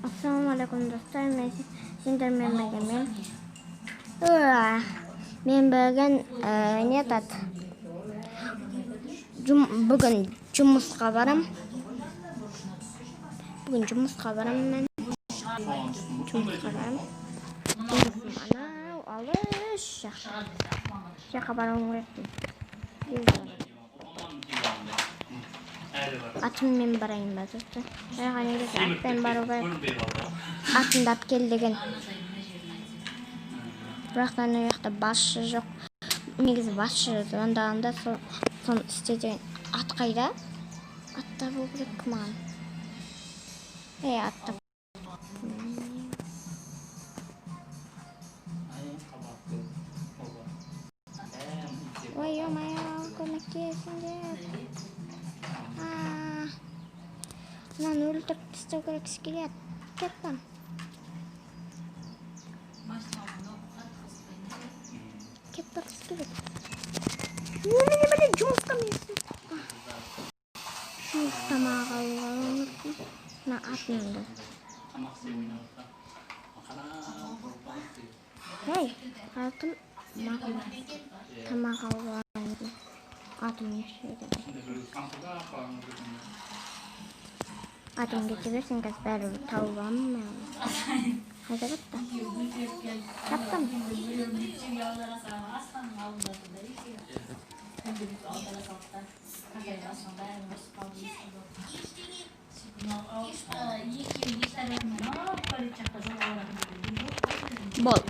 Assalamualaikum dostlar. Men бүгін не тат? Бүгін жұмысқа барам. Мен. Жұмысқа барам. Анау алыс жаққа барам керек. Атыммен барайын ба достар? Атпен бару керек. Атымдап кел деген. Бірақтан ояқта басшы жоқ. Негізі басшы звондағанда соны істе деген. Ат қайда? Атта болу керек маған. Атта. Ой, көмектесіңдер. Мынаны өлтіріп тастау керек келеді. Кеттім. Кетпекс келеді. Немене жұмысқа менсің. Тамақ алуға ұмыттым. Мына атымды. Атым маған тамақ алуға ұмыттым. Атым ешеді. Атым кете берсең қазір бәрі тауып аламын. Қайда кетті? Таптым. Бол.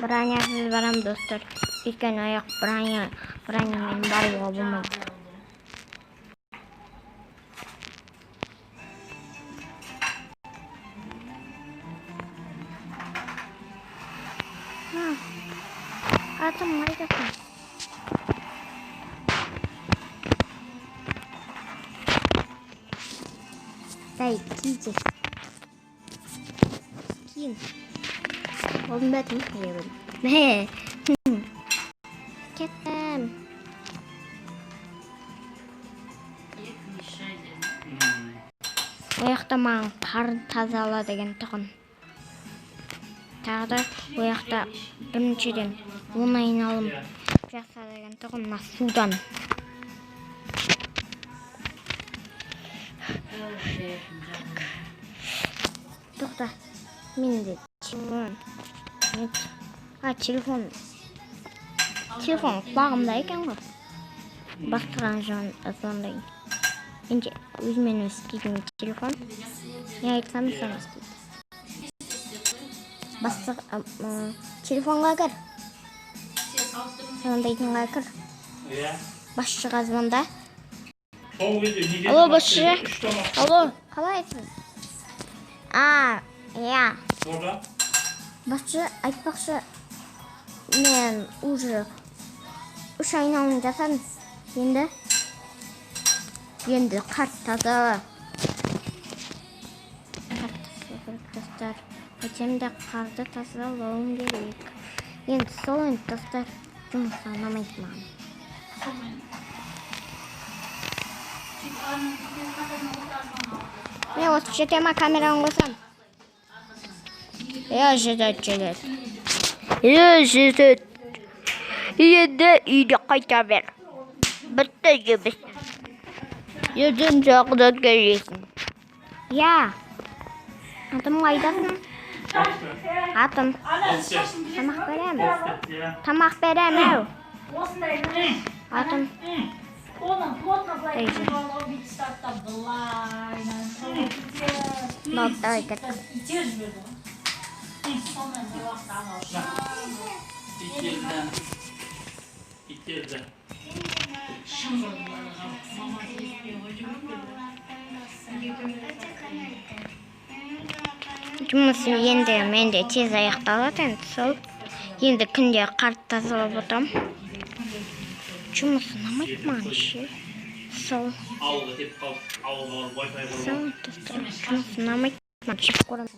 Бранясыз барам достар. Өйткені аяқ бранямен баруға болмайды. Атым қайдасың? Дай, киді. Киін. Олдың бәтім қайабын. Кеттім. Ояқта маған қарын тазала деген тұғын. Тағда ояқта біріншеден 10 айналым жаса деген тұғын мына судан. Тоқта, менде телефон. Телефон құлағымда екен ғой. Бастырған звондайын. Менде өзімен істейтін телефон. Не айтсам соны істейді. Телефонға кір. Звондайтынға кір. Басшыға звонда. Алло, басшы. Алло, қалайсыз? Басшы айтпақшы, мен уже 3 айналым жасадым. Енді қарт таза. Достар, өтемді қарды тазалауым керек. Енді сол енді достар, жұмысқа ұнамайды маған. Мен осы жетема камераны қосам. Жетет. Енді үйді қайта бер. Бітті жебіс. Ертең жақында келесің. Атым қайдасың? Атым. Тамақ берем. Тамақ берем, әу. Атым. Давай кеттік. İttirdi. Жұмысым енді менде тез аяқталады, сол. Енді күнде қарт тазалап отырам. Жұмыс ұнамайды маған ше. Сол. Сол, жұмыс ұнамайды маған.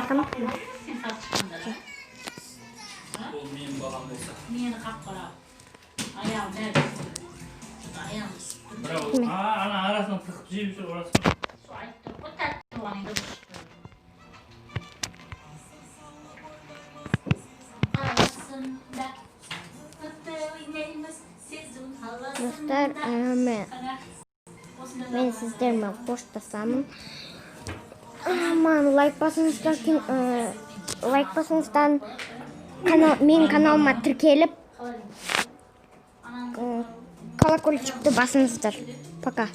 Bakın. Ол менің балам болса. Meni qapqara. Ayağım nerede? Ayağım sıktı. Bravo. Ana arasına tıkıp jeyip жүр орası. Su aytты. O tәтті оған енді ұшты. Арасында көпті ойнаймыз, сезім Dostlar, ben sizlerle hoştasam. Aman like basыңыздар, like basыңыздан менің каналыма тіркеліп колокольчикті басыңыздар. Пока.